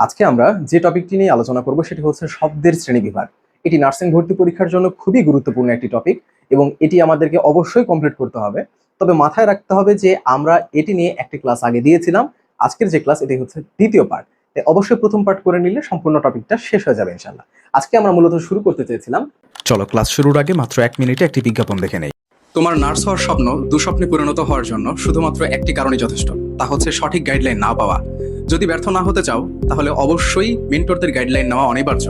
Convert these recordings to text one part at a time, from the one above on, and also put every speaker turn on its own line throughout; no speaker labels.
আজকে আমরা যে টপিকটি নিয়ে আলোচনা করব সেটি হচ্ছে শব্দের শ্রেণীবিভাগ। এটি নার্সিং ভর্তি পরীক্ষার জন্য খুবই গুরুত্বপূর্ণ একটি টপিক এবং এটি আমাদেরকে অবশ্যই কমপ্লিট করতে হবে। তবে মাথায় রাখতে হবে যে আমরা এটি নিয়ে একটি ক্লাস আগে দিয়েছিলাম। আজকের যে ক্লাস এটি হচ্ছে দ্বিতীয় পার্ট। তাই অবশ্যই প্রথম পার্ট করে নিলে সম্পূর্ণ টপিকটা শেষ হয়ে যাবে ইনশাল্লাহ। আজকে আমরা মূলত শুরু করতে চেয়েছিলাম।
চলো ক্লাস শুরুর আগে মাত্র 1 মিনিটে একটি বিজ্ঞাপন দেখে নেই।
তোমার নার্স হওয়ার স্বপ্ন দুঃস্বপ্নে পরিণত হওয়ার জন্য শুধুমাত্র একটি কারণই যথেষ্ট, তা হচ্ছে সঠিক গাইডলাইন না পাওয়া। যদি ব্যর্থ না হতে চাও তাহলে অবশ্যই মেন্টরদের গাইডলাইন নেওয়া অনিবার্য।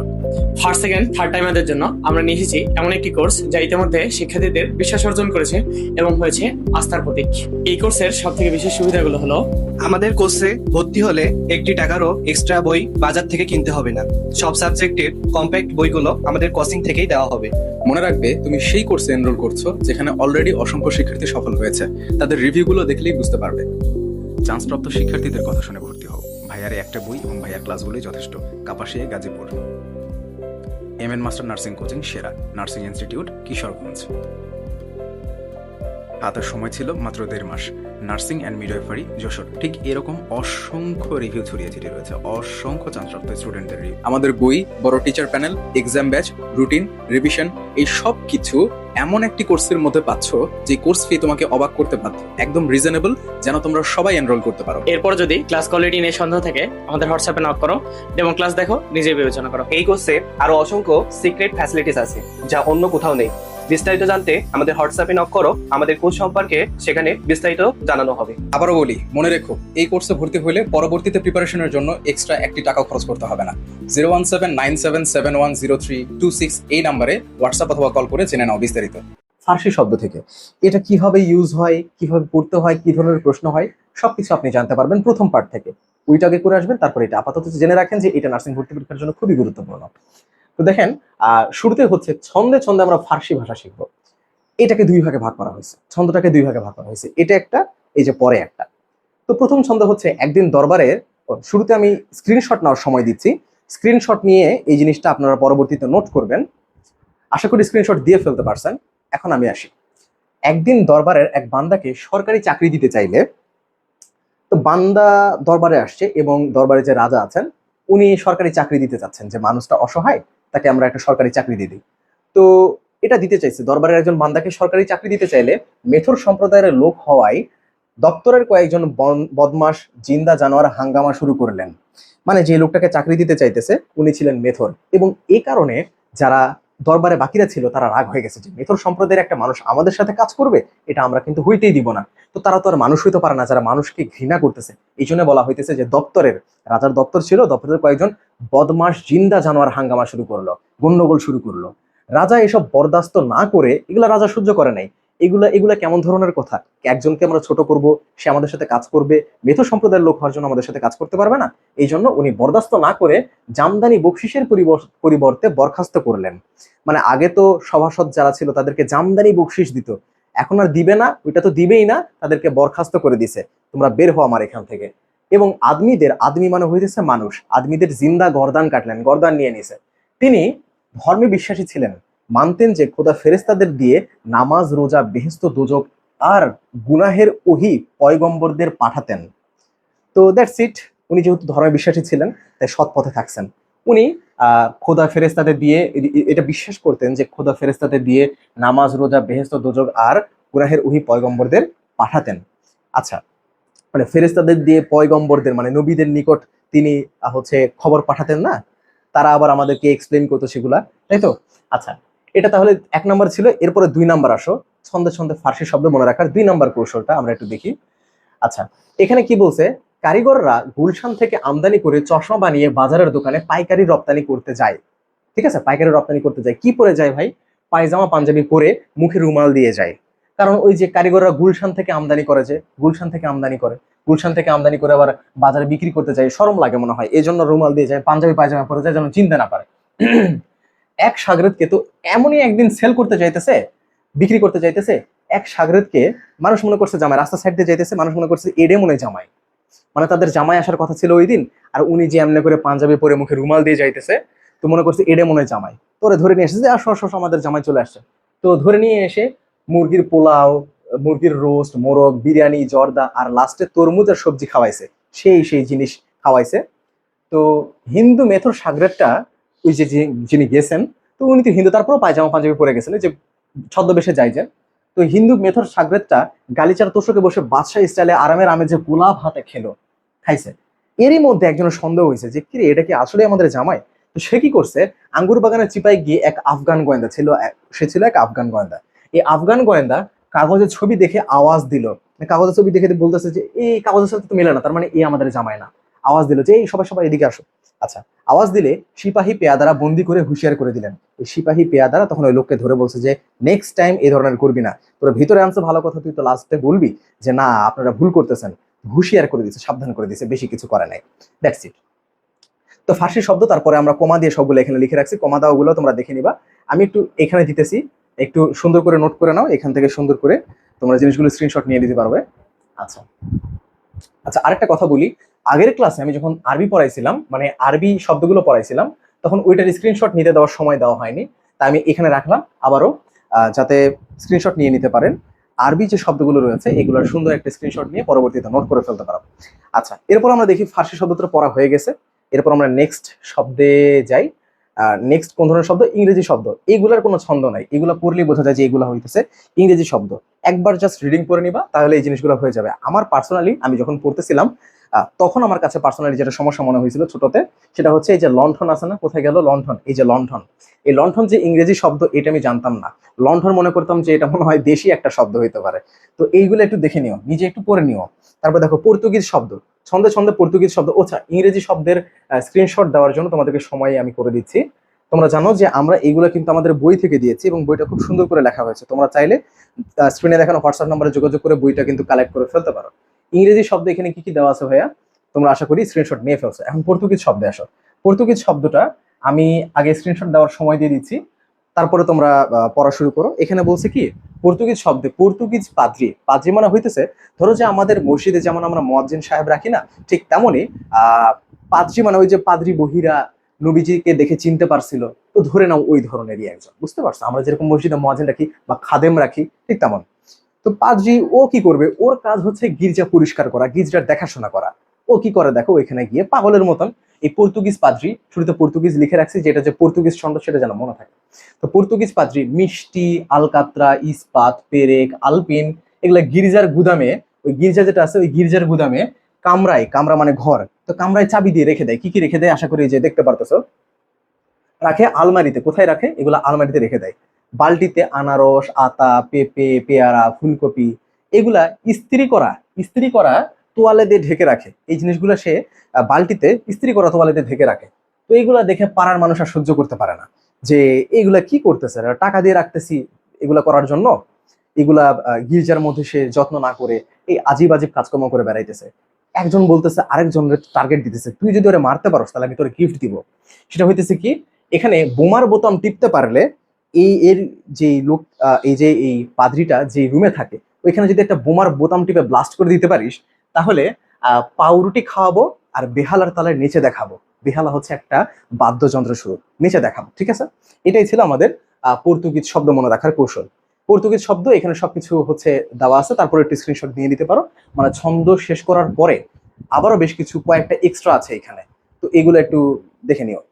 ফার্স্ট সেকেন্ড থার্ড টাইমারদের জন্য আমরা নিয়ে এসেছি এমন একটি কোর্স যা ইতিমধ্যে শিক্ষার্থীদের বিশ্বাস অর্জন করেছে এবং হয়েছে আস্থার প্রতীক। এই কোর্সের সব থেকে বিশেষ সুবিধাগুলো হলো,
আমাদের কোর্সে ভর্তি হলে একটি টাকারও এক্সট্রা বই বাজার থেকে কিনতে হবে না। সব সাবজেক্টের কম্প্যাক্ট বইগুলো আমাদের কোচিং থেকেই দেওয়া হবে।
মনে রাখবে, তুমি সেই কোর্সে এনরোল করছো যেখানে অলরেডি অসংখ্য শিক্ষার্থী সফল হয়েছে। তাদের রিভিউগুলো দেখলেই বুঝতে পারবে।
চান্সপ্রাপ্ত শিক্ষার্থীদের কথা শুনে ভর্তি হও। ভাইয়ারে একটা বই এবং ভাইয়ার ক্লাসগুলোই যথেষ্ট। Kapasia, Gazipur. MN master nursing coaching সেরা, নার্সিং ইনস্টিটিউট, কিশোরগঞ্জ। হাতের সময় ছিল মাত্র 1.5 মাস। Nursing and midwifery, Jessore. ঠিক এরকম অসংখ্য রিভিউ ছড়িয়ে ছিটিয়ে রয়েছে, অসংখ্য চান্সপ্রাপ্ত স্টুডেন্টদের রিভিউ।
আমাদের বই, বড় teacher panel, exam batch, routine, revision, এই সব কিছু এমন একটি কোর্সের মধ্যে পাচ্ছ যে কোর্স ফি তোমাকে অবাক করতে বাধ্য। একদম রিজনেবল, যেন তোমরা সবাই এনরোল করতে পারো।
এরপর যদি ক্লাস কোয়ালিটি নিয়ে সন্দেহ থাকে আমাদের হোয়াটসঅ্যাপে নক করো, ডেমো ক্লাস দেখো, নিজে বিবেচনা করো।
এই কোর্সে আরো অসংখ্য সিক্রেট ফ্যাসিলিটিস আছে যা অন্য কোথাও নেই। বিস্তারিত জানতে আমাদের হোয়াটসঅ্যাপে নক করো, আমাদের কোর্স সম্পর্কে সেখানে বিস্তারিত জানানো হবে।
আবারও বলি, মনে রেখো, এই কোর্সে ভর্তি হলে পরবর্তীতে প্রিপারেশনের জন্য এক্সট্রা একটি টাকাও খরচ করতে হবে না। 01797710326 এই নাম্বারে হোয়াটসঅ্যাপ অথবা কল করে জেনে নাও বিস্তারিত।
ফার্সি শব্দ থেকে এটা কিভাবে ইউজ হয়, কিভাবে পড়তে হয়, কি ধরনের প্রশ্ন হয়, সবকিছু আপনি জানতে পারবেন প্রথম পার্ট থেকে। ওইটা আগে করে আসবেন, তারপর এটা আপাতত জেনে রাখেন যে এটা নার্সিং ভর্তি পরীক্ষার জন্য খুবই গুরুত্বপূর্ণ। তো দেখেন, শুরুতে হচ্ছে ছন্দে ছন্দে আমরা ফার্সি ভাষা শিখবো। এটাকে দুই ভাগে ভাগ করা হয়েছে, ছন্দটাকে দুই ভাগে ভাগ করা হয়েছে। এটা একটা, এই যে পরে একটা। তো প্রথম ছন্দ হচ্ছে একদিন দরবারে। শুরুতে আমি স্ক্রিনশট নেওয়ার সময় দিচ্ছি। স্ক্রিনশট নিয়ে এই জিনিসটা আপনারা পরবর্তীতে নোট করবেন। আশা করি স্ক্রিনশট দিয়ে ফেলতে পারছেন। এখন আমি আসি। একদিন দরবারের এক বান্দাকে সরকারি চাকরি দিতে চাইলে, তো বান্দা দরবারে আসছে এবং দরবারে যে রাজা আছেন উনি সরকারি চাকরি দিতে চাচ্ছেন, যে মানুষটা অসহায়, তাকে আমরা একটা সরকারি চাকরি দিয়ে দিই। তো এটা দিতে চাইছে, দরবারের একজন বান্দাকে সরকারি চাকরি দিতে চাইলে মেথর সম্প্রদায়ের লোক হওয়ায় দপ্তরের কয়েকজন বদমাস জিন্দা জানোয়ার হাঙ্গামা শুরু করলেন। মানে যে লোকটাকে চাকরি দিতে চাইতেছে উনি ছিলেন মেথর, এবং এই কারণে যারা দরবারে বাকিরা ছিল তারা রাগ হয়ে গেছে যে মেথর সম্প্রদায়ের একটা মানুষ আমাদের সাথে কাজ করবে, এটা আমরা কিন্তু হইতেই দিব না। তো তারা তো আর মানুষ হইতে পারে না যারা মানুষকে ঘৃণা করতেছে। এই জন্য বলা হইতেছে যে দপ্তরের, রাজার দপ্তর ছিল, দপ্তরের কয়েকজন বদমাস জিন্দা জানোয়ার হাঙ্গামা শুরু করলো, গন্ডগোল শুরু করলো। রাজা এসব বরদাস্ত না করে, এগুলা রাজা সহ্য করে নাই। এগুলা এগুলা কেমন ধরনের কথা? একজনকে আমরা ছোট করব, সে আমাদের সাথে কাজ করবে, মেথর সম্প্রদায়ের লোক হওয়ার জন্য আমাদের সাথে কাজ করতে পারবে না। এই জন্য উনি বরদাস্ত না করে জামদানি বকশিসের পরিবর্তে বরখাস্ত করলেন। মানে আগে তো সভাসদ যারা ছিল তাদেরকে জামদানি বকশিস দিত, এখন আর দিবে না, ওইটা তো দিবেই না, তাদেরকে বরখাস্ত করে দিছে, তোমরা বের হও আমার এখান থেকে। এবং আদমি মানে হইতেছে মানুষ, আদমিদের জিন্দা গর্দান কাটলেন, গর্দান নিয়ে নিছে। তিনি ধর্মে বিশ্বাসী ছিলেন, মানতেন যে খোদা ফেরেশতাদের দিয়ে নামাজ, রোজা, বেহেশত, দোজক আর গুনাহের ওহী পয়গম্বরদের পাঠাতেন। তো দ্যাটস ইট। উনি যেহেতু ধর্মে বিশ্বাসী ছিলেন তাই সৎ পথে থাকছেন। উনি খোদা ফেরেশতাদের দিয়ে এটা বিশ্বাস করতেন যে খোদা ফেরেশতাদের দিয়ে নামাজ, রোজা, বেহেশত, দোজক আর গুনাহের ওহী পয়গম্বরদের পাঠাতেন। আচ্ছা, মানে ফেরেশতাদের দিয়ে পয়গম্বরদের মানে নবীদের নিকট তিনি হচ্ছে খবর পাঠাতেন না, তারা আবার আমাদেরকে এক্সপ্লেন করতো সেগুলা, তাই তো? আচ্ছা, এটা তাহলে 1 নাম্বার ছিল। এরপরে 2 নাম্বার আসো, ছন্দে ছন্দে ফার্সি শব্দ মনে রাখার 2 নাম্বার কৌশলটা আমরা একটু দেখি। আচ্ছা, এখানে কি বলছে? কারিগররা গুলশান থেকে আমদানি করে চশমা বানিয়ে বাজারের দোকানে পাইকারি রপ্তানি করতে যায়। ঠিক আছে, পাইকারি রপ্তানি করতে যায়। কি পরে যায় ভাই? পায়জামা পাঞ্জাবি পরে, মুখে রুমাল দিয়ে যায়। কারণ ওই যে কারিগররা গুলশান থেকে আমদানি করে, যে গুলশান থেকে আমদানি করে, গুলশান থেকে আমদানি করে আবার বাজারে বিক্রি করতে যায়, শরম লাগে মনে হয়, এই জন্য রুমাল দিয়ে যায়, পাঞ্জাবি পায়জামা পরে যায়, যেন চিনতে না পারে। এক সাগরেদকে তো এমনই একদিন সেল করতে চাইতেছে, বিক্রি করতে চাইতেছে। এক সাগরেদকে মানুষ মনে করছে জামাই, রাস্তা সাইড দিয়ে যাইতেছে, মানুষ মনে করছে এডে মনে জামাই, মানে তাদের জামাই আসার কথা ছিল ওই দিন, আর উনি যে এমনি করে পাঞ্জাবি পরে মুখে রুমাল দিয়ে যাইতেছে, তো মনে করছে এডে মনে জামাই। তোরে ধরে নিয়ে এসেছে, আসো আসো আমাদের জামাই চলে আসছে। তো ধরে নিয়ে এসে মুরগির পোলাও, মুরগির রোস্ট, মোরগ, বিরিয়ানি, জর্দা আর লাস্টে তরমুজ আর সবজি খাওয়াইছে, সেই জিনিস খাওয়াইছে। তো হিন্দু মেথর সাগরেরটা ওই যে যিনি গেছেন, তো উনি তো হিন্দু, তারপরেও পায়জামা পাঞ্জাবি পরে গেছেন, যে ছদ্মবেশে যাই যে। তো হিন্দু মেথর সাগরেরটা গালিচার তোষকে বসে বাদশাহ স্টাইলে আরামের আমের যে গোলাপ হাতে খাইছে। এরই মধ্যে একজনের সন্দেহ হয়েছে যে কিরে এটা কি আসলে আমাদের জামাই। তো সে কি করছে, আঙ্গুর বাগানের চিপায় গিয়ে এক আফগান গোয়েন্দা ছিল, সে ছিল এক আফগান গোয়েন্দা। এই আফগান গোয়েন্দা কাগজের ছবি দেখে আওয়াজ দিল, কাগজের ছবি দেখে বলতেছে যে এই কাগজের সাথে তো মেলে না, তার মানে এই আমাদের জামাই না। আওয়াজ দিল যে এই সবাই সবাই এদিকে আসো। আচ্ছা, আওয়াজ দিলে সিপাহী পেয়াদারা বন্দি করে হুঁশিয়ার করে দিলেন। এই সিপাহী পেয়াদারা তখন ওই লোককে ধরে বলছে যে নেক্সট টাইম এই ধরনের করবি না, তোরা ভিতরে আনছে ভালো কথা, তুই তো লাস্টে বলবি যে না আপনারা ভুল করতেছেন। হুঁশিয়ার করে দিচ্ছে, সাবধান করে দিচ্ছে, বেশি কিছু করে নাই। That's it. তো ফার্সি শব্দ তারপরে আমরা কমা দিয়ে সবগুলো এখানে লিখে রাখছি, কমা দেওয়াগুলো তোমরা দেখে নিবা। আমি একটু এখানে দিতেছি, একটু সুন্দর করে নোট করে নাও, এখান থেকে সুন্দর করে তোমরা জিনিসগুলো স্ক্রিনশট নিয়ে নিতে পারবে। আচ্ছা আচ্ছা, আরেকটা কথা বলি, আগের ক্লাসে আমি যখন আরবি পড়াইছিলাম, মানে আরবি শব্দগুলো পড়াইছিলাম, তখন ওইটার স্ক্রিনশট নিতে দেওয়ার সময় দেওয়া হয়নি, তাই আমি এখানে রাখলাম আবারও, যাতে স্ক্রিনশট নিয়ে নিতে পারেন। আরবি যে শব্দগুলো রয়েছে এগুলোর সুন্দর একটা স্ক্রিনশট নিয়ে পরবর্তীতে নোট করে ফেলতে পারো। আচ্টা, এরপর আমরা দেখি ফার্সি শব্দটা পড়া হয়ে গেছে, এরপর আমরা নেক্সট শব্দে যাই। নেক্সট কোন ধরনের শব্দ? ইংরেজি শব্দ। এগুলার কোনো ছন্দ নাই, এগুলো পড়লেই বোঝা যায় যে এগুলো হইতেছে ইংরেজি শব্দ। একবার জাস্ট রিডিং করে নিবা, তাহলে এই জিনিসগুলো হয়ে যাবে। আমার পার্সোনালি আমি যখন পড়তেছিলাম তখন আমার কাছে পার্সোনালি যেটা সমস্যা মনে হয়েছিল ছোটতে, সেটা হচ্ছে এই যে লণ্ঠন আছে না, কোথায় গেল লণ্ঠন, এই যে লণ্ঠন, এই লণ্ঠন যে ইংরেজি শব্দ এটা আমি জানতাম না। লণ্ঠন মনে করতাম যে এটা মনে হয় দেশি একটা শব্দ হইতে পারে। তো এইগুলো একটু দেখে নিও, নিজে একটু পড়ে নিও। তারপর দেখো পর্তুগিজ শব্দ, ছন্দে ছন্দে পর্তুগিজ শব্দ। আচ্ছা, ইংরেজি শব্দের স্ক্রিনশট দেওয়ার জন্য তোমাদেরকে সময় আমি করে দিচ্ছি। তোমরা জানো যে আমরা এইগুলো কিন্তু আমাদের বই থেকে দিয়েছি এবং বইটা খুব সুন্দর করে লেখা হয়েছে। তোমরা চাইলে স্ক্রিনে দেখানো হোয়াটসঅ্যাপ নাম্বারে যোগাযোগ করে বইটা কিন্তু কালেক্ট করে ফেলতে পারো। ইংরেজি শব্দ এখানে কি কি দেওয়া আছে ভাইয়া, তোমরা আশা করি স্ক্রিনশট নিয়ে ফেলছো। এখন পর্তুগিজ শব্দে আসো। পর্তুগিজ শব্দটা আমি আগে স্ক্রিনশট দেওয়ার সময় দিয়ে দিচ্ছি, তারপরে তোমরা পড়া শুরু করো। এখানে বলছে কি, পর্তুগিজ শব্দে পর্তুগিজ পাদ্রি, পাদ্রি মানে হইতেছে, ধরো যে আমাদের মসজিদে যেমন আমরা মুয়াজ্জিন সাহেব রাখি না, ঠিক তেমনই পাদ্রি মানে ওই যে পাদ্রি বহিরা নবীজিকে দেখে চিনতে পারছিল, তো ধরে নাও ওই ধরনেরই একজন, বুঝতে পারছো? আমরা যেরকম মসজিদে মুয়াজ্জিন রাখি বা খাদেম রাখি, ঠিক তেমন। তো পাদ্রি ও কি করবে, ওর কাজ হচ্ছে গির্জা পরিষ্কার করা, গির্জার দেখাশোনা করা। ও কি করে দেখো, ওইখানে গিয়ে পাগলের মতন এই পর্তুগিজ পাদ্রি, শুরুতে পর্তুগিজ লিখে রাখছি, যেটা যে পর্তুগিজ ছন্দ সেটা যেন মনে থাকে। তো পর্তুগিজ পাদ্রি মিষ্টি, আলকাত্রা, ইস্পাত, পেরেক, আলপিন, এগুলা গির্জার গুদামে, ওই গির্জা যেটা আছে ওই গির্জার গুদামে কামরায়, কামরা মানে ঘর, তো কামরায় চাবি দিয়ে রেখে দেয়। কি কি রেখে দেয় আশা করি যে দেখতে পারতেছো, রাখে আলমারিতে। কোথায় রাখে? এগুলা আলমারিতে রেখে দেয়। বালতিতে আনারস, আতা, পেঁপে, পেয়ারা, ফুলকপি, এগুলা ইস্ত্রি করা তোয়ালে দিয়ে ঢেকে রাখে। এই জিনিসগুলো সে বালতিতে ইস্ত্রি করা তোয়ালে দিয়ে ঢেকে রাখে। তো এইগুলা দেখে পাড়ার মানুষ আর সহ্য করতে পারে না, যে এগুলা কি করতেছে, টাকা দিয়ে রাখতেছি এগুলা করার জন্য, এগুলা গির্জার মধ্যে সে যত্ন না করে এই আজিব আজিব কাজকর্ম করে বেড়াইতেছে। একজন বলতেছে আরেকজনের টার্গেট দিতেছে, তুই যদি ওরে মারতে পারোস তাহলে আমি তোর গিফট দিব। সেটা হইতেছে কি, এখানে বোমার বোতাম টিপতে পারলে এর যে লোক, এই যে এই পাদ্রিটা যে রুমে থাকে, ওইখানে যদি একটা বোমার বোতাম টিপে ব্লাস্ট করে দিতে পারিস, তাহলে পাউরুটি খাওয়াবো আর বেহালার তালের নিচে দেখাবো। বেহালা হচ্ছে একটা বাদ্যযন্ত্র স্বরূপ, নিচে দেখাবো। ঠিক আছে, এটাই ছিল আমাদের পর্তুগিজ শব্দ মনে রাখার কৌশল। পর্তুগিজ শব্দ এখানে সবকিছু হচ্ছে দেওয়া আছে, তারপরে একটু স্ক্রিনশট নিয়ে নিতে পারো। মানে ছন্দ শেষ করার পরে আবারও বেশ কিছু কয়েকটা এক্সট্রা আছে এখানে, তো এগুলো একটু দেখে নিও।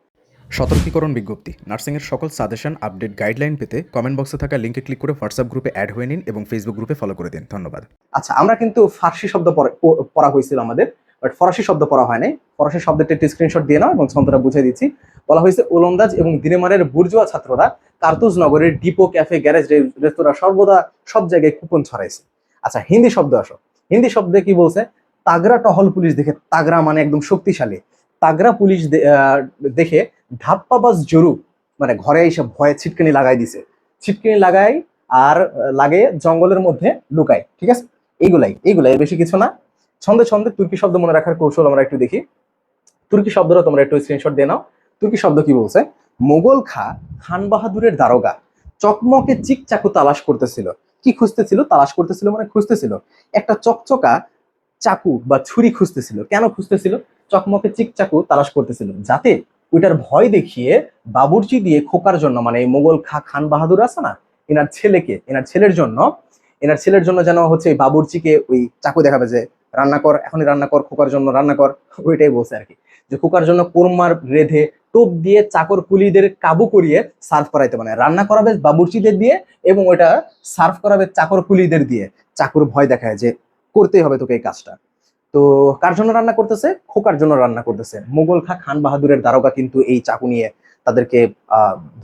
সতর্কীকরণ বিজ্ঞপ্তি, নার্সিংয়ের সকল সাজেশন, আপডেট, গাইডলাইন পেতে কমেন্ট বক্সে থাকা লিঙ্কে ক্লিক করে হোয়াটসঅ্যাপ গ্রুপে অ্যাড হয়ে নিন এবং ফেসবুক গ্রুপে ফলো করে দিন। ধন্যবাদ।
আচ্ছা, আমরা কিন্তু ফার্সি শব্দ পড়া হয়েছিল আমাদের, বাট ফরাসি শব্দ পড়া হয় নাই। ফরাসি শব্দটা একটু স্ক্রিনশট দিয়ে নাও এবং ছন্দটা বুঝিয়ে দিচ্ছি। বলা হয়েছে ওলন্দাজ এবং দিনেমারের বুর্জুয়া ছাত্ররা কার্তুজ নগরের ডিপো, ক্যাফে, গ্যারেজ, রেস্তোরাঁ সর্বদা সব জায়গায় কুপন ছড়াইছে। আচ্ছা, হিন্দি শব্দ আসো। হিন্দি শব্দে কি বলছে, তাগরা টহল পুলিশ দেখে, তাগরা মানে একদম শক্তিশালী, তাগরা পুলিশ দেখে ধাপ্পাবাজ জরু মানে ঘরে এসে ভয়ে ছিটকানি লাগাই দিছে, ছিটকানি লাগাই আর লাগে জঙ্গলের মধ্যে লুকায়। ঠিক আছে, এইগুলাই বেশি কিছু না। ছন্দে ছন্দে তুর্কি শব্দ মনে রাখার কৌশল আমরা একটু দেখি। তুর্কি শব্দটা তোমরা একটু স্ক্রিনশট দিয়ে নাও। তুর্কি শব্দ কি বলছে, মোগল খান বাহাদুরের দারোগা চকমকে চিক চাকু তালাশ করতেছিল। কি খুঁজতেছিল? তালাশ করতেছিল মানে খুঁজতেছিল একটা চকচকা চাকু বা ছুরি খুঁজতেছিল। কেন খুঁজতেছিল? চকমকে চিক চাকু তালাশ করতেছিল, যাতে ওইটার ভয় দেখিয়ে বাবুর্চি দিয়ে খোকার জন্য, মানে এই মোগল খান বাহাদুর আছে না, এনার ছেলের জন্য যেন হচ্ছে এই বাবুর্চিকে ওই চাকু দেখাবে যে রান্না কর, এখনই রান্না কর, খোকার জন্য রান্না কর, ওইটাই বলছে আর কি। যে খোকার জন্য কোরমার রেধে টোপ দিয়ে চাকর কুলিদের কাবু করিয়ে সার্ভ করাইতে, মানে রান্না করাবে বাবুর্চিদের দিয়ে এবং ওটা সার্ভ করাবে চাকর কুলিদের দিয়ে। চাকর ভয় দেখায় যে করতেই হবে তোকে এই কাজটা। তো কার জন্য রান্না করতেছে? খোকার জন্য রান্না করতেছে। মোগল খা খান বাহাদুরের দারোগা কিন্তু এই চাকু নিয়ে তাদেরকে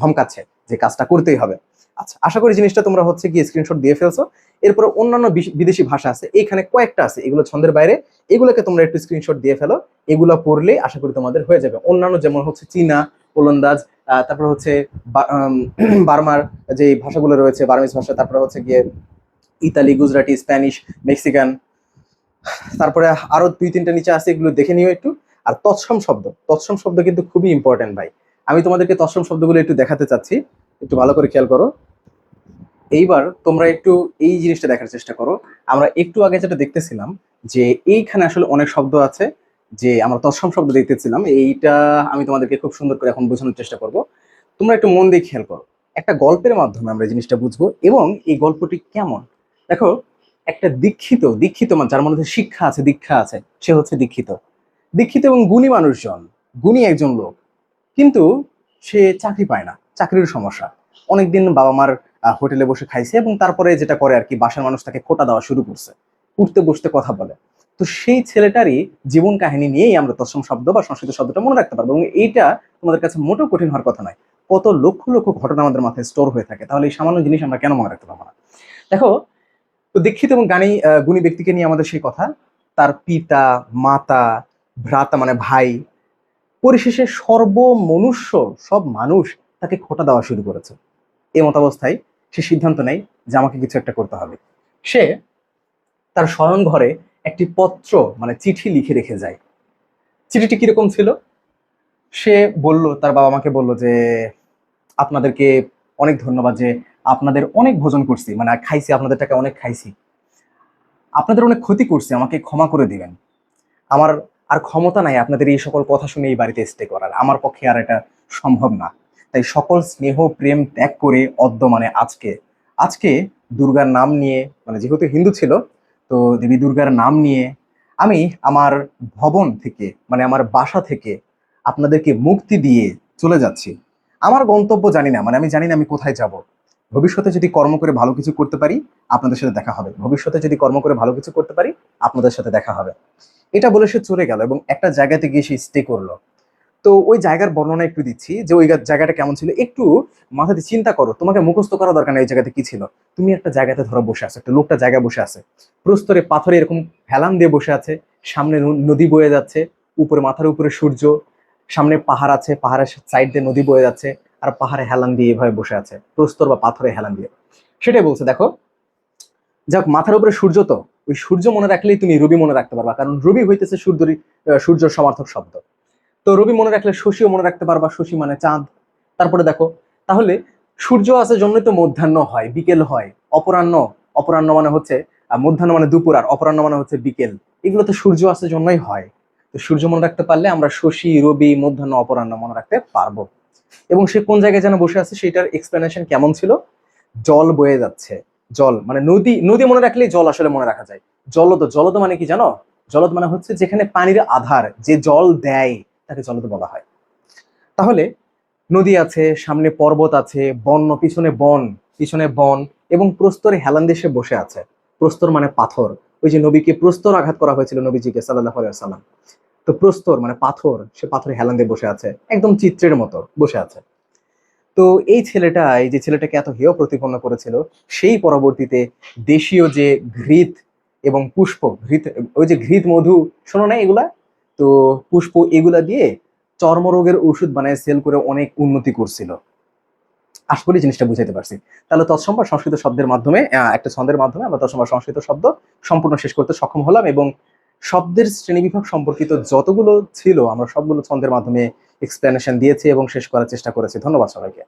ধমকাচ্ছে যে কাজটা করতেই হবে। আচ্ছা, আশা করি জিনিসটা তোমরা হচ্ছে গিয়ে স্ক্রিনশট দিয়ে ফেলছো। এরপরে অন্যান্য বিদেশি ভাষা আছে, এখানে কয়েকটা আছে, এগুলো ছন্দের বাইরে, এগুলোকে তোমরা একটু স্ক্রিনশট দিয়ে ফেলো। এগুলো পড়লে আশা করি তোমাদের হয়ে যাবে। অন্যান্য যেমন হচ্ছে চীনা, ওলন্দাজ, তারপর হচ্ছে বার্মার যে ভাষাগুলো রয়েছে, বার্মিজ ভাষা, তারপরে হচ্ছে গিয়ে ইতালি, গুজরাটি, স্প্যানিশ, মেক্সিকান, তারপরে আরো 2-3টা নিচে আছে, এগুলো দেখে নিও একটু। আর তৎসম শব্দ কিন্তু খুবই ইম্পর্টেন্ট ভাই। আমি তোমাদেরকে তৎসম শব্দগুলো একটু দেখাতে চাচ্ছি, একটু ভালো করে খেয়াল করো। এইবার তোমরা একটু এই জিনিসটা দেখার চেষ্টা করো। আমরা একটু আগে যেটা দেখতেছিলাম যে এইখানে আসলে অনেক শব্দ আছে যে আমরা তৎসম শব্দ দেখতেছিলাম, এইটা আমি তোমাদেরকে খুব সুন্দর করে এখন বোঝানোর চেষ্টা করব। তোমরা একটু মন দিয়ে খেয়াল করো। একটা গল্পের মাধ্যমে আমরা জিনিসটা বুঝবো এবং এই গল্পটি কেমন। দেখো, একটা দীক্ষিত মানে যার মধ্যে শিক্ষা আছে, দীক্ষা আছে, সে হচ্ছে দীক্ষিত এবং গুণী মানুষজন, গুণী একজন লোক, কিন্তু সে চাকরি পায় না, চাকরির সমস্যা। অনেকদিন বাবা মার হোটেলে বসে খাইছে এবং তারপরে যেটা করে আর কি, বাসার মানুষ তাকে খোটা দেওয়া শুরু করছে, উঠতে বসতে কথা বলে। তো সেই ছেলেটারই জীবন কাহিনী নিয়েই আমরা তৎসম শব্দ বা সংস্কৃত শব্দটা মনে রাখতে পারবো, এবং এইটা তোমাদের কাছে মোটেও কঠিন হওয়ার কথা নয়। কত লক্ষ লক্ষ ঘটনা আমাদের মাথায় স্টোর হয়ে থাকে, তাহলে এই সামান্য জিনিস আমরা কেন মনে রাখতে পারবো না? দেখো, তো দীক্ষিত এবং গুণী ব্যক্তিকে নিয়ে আমাদের সেই কথা, তার পিতা, মাতা, ভ্রাতা মানে ভাই, পরিশেষে সর্বমনুষ্য, সব মানুষ তাকে খোটা দেওয়া শুরু করেছে। এই মতাবস্থায় সে সিদ্ধান্ত নেয় যে আমাকে কিছু একটা করতে হবে। সে তার শয়ন ঘরে একটি পত্র মানে চিঠি লিখে রেখে যায়। চিঠিটি কিরকম ছিল? সে বলল, তার বাবা মাকে বলল যে আপনাদেরকে অনেক ধন্যবাদ, যে আপনাদের অনেক ভোজন করছি, মানে খাইছি, আপনাদের টাকা অনেক খাইছি, আপনাদের অনেক ক্ষতি করছি, আমাকে ক্ষমা করে দিবেন। আমার আর ক্ষমতা নাই আপনাদের এই সকল কথা শুনে এই বাড়িতে স্টে করার, আমার পক্ষে আর এটা সম্ভব না। তাই সকল স্নেহ প্রেম ত্যাগ করে মানে আজকে দুর্গার নাম নিয়ে, মানে যেহেতু হিন্দু ছিল, তো দেবী দুর্গার নাম নিয়ে আমি আমার ভবন থেকে, মানে আমার বাসা থেকে আপনাদেরকে মুক্তি দিয়ে চলে যাচ্ছি। আমার গন্তব্য জানি না, মানে আমি জানি না আমি কোথায় যাব। ভবিষ্যতে যদি কর্ম করে ভালো কিছু করতে পারি আপনাদের সাথে দেখা হবে, ভবিষ্যতে যদি কর্ম করে ভালো কিছু করতে পারি আপনাদের সাথে দেখা হবে। এটা বলে সে চলে গেল এবং একটা জায়গাতে গিয়ে সে স্টে করলো। তো ওই জায়গার বর্ণনা একটু দিচ্ছি যে ওই জায়গাটা কেমন ছিল, একটু মাথাতে চিন্তা করো। তোমাকে মুখস্থ করা দরকার নেই ওই জায়গাতে কি ছিল। তুমি একটা জায়গাতে ধরো বসে আছো, একটা লোকটা জায়গায় বসে আছে, প্রস্তরে পাথরে এরকম হেলান দিয়ে বসে আছে, সামনে নদী বয়ে যাচ্ছে, উপরে মাথার উপরে সূর্য, সামনে পাহাড় আছে, পাহাড়ের সাইড দিয়ে নদী বয়ে যাচ্ছে, আর পাহাড়ে হেলান দিয়ে এভাবে বসে আছে, প্রস্তর বা পাথরে হেলান দিয়ে। সেটাই বলছে। দেখো, যাক, মাথার উপরে সূর্য, তো ওই সূর্য মনে রাখলেই তুমি রবি মনে রাখতে পারবা, কারণ রবি হইতেছে সূর্যের সমার্থক শব্দ। তো রবি মনে রাখলে শশীও মনে রাখতে পারবা, শশী মানে চাঁদ। তারপরে দেখো, তাহলে সূর্য আছে জন্যই তো মধ্যাহ্ন হয়, বিকেল হয়, অপরাহ্ন মানে হচ্ছে মধ্যাহ্ন মানে দুপুর, আর অপরাহ্ন মানে হচ্ছে বিকেল। এগুলো তো সূর্য আছে জন্যই হয়। তো সূর্য মনে রাখতে পারলে আমরা শশী, রবি, মধ্যাহ্ন, অপরাহ্ন মনে রাখতে পারবো। এবং সে কোন জায়গায় যেন বসে আছে, সেটার এক্সপ্লেনেশন কেমন ছিল? জল বয়ে যাচ্ছে, জল মানে নদী মনে রাখলেই জল আসলে মনে রাখা যায়। জলদ মানে কি জানো? জলদ মানে হচ্ছে যেখানে পানির আধার, যে জল দেয় তাকে জলদ বলা হয়। তাহলে নদী আছে, সামনে পর্বত আছে, পিছনে বন এবং প্রস্তরে হেলান দিয়ে সে বসে আছে। প্রস্তর মানে পাথর, ওই যে নবীকে প্রস্তর আঘাত করা হয়েছিল নবীজিকে সাল্লাল্লাহু আলাইহি ওয়াসাল্লাম। তো প্রস্তর মানে পাথর, সে পাথরে হেলান দিয়ে বসে আছে, একদম চিত্রের মতো বসে আছে। তো এই যে ছেলেটাকে এত হেয় প্রতিপন্ন করেছিল, সেই পরবর্তীতে দেশীয় যে ঘৃত এবং ওই যে ঘৃত মধু, শোনো না এগুলা, তো পুষ্প, এগুলা দিয়ে চর্মরোগের ওষুধ বানায় সেল করে অনেক উন্নতি করছিল। আশা করি জিনিসটা বুঝাইতে পারছি। তাহলে তৎসম বা সংস্কৃত শব্দের মাধ্যমে, একটা ছন্দের মাধ্যমে আমরা তৎসম বা সংস্কৃত শব্দ সম্পূর্ণ শেষ করতে সক্ষম হলাম, এবং শব্দের শ্রেণীবিভাগ সম্পর্কিত যতগুলো ছিল আমরা সবগুলো ছন্দের মাধ্যমে এক্সপ্লেনেশন দিয়েছি এবং শেষ করার চেষ্টা করেছি। ধন্যবাদ সবাইকে।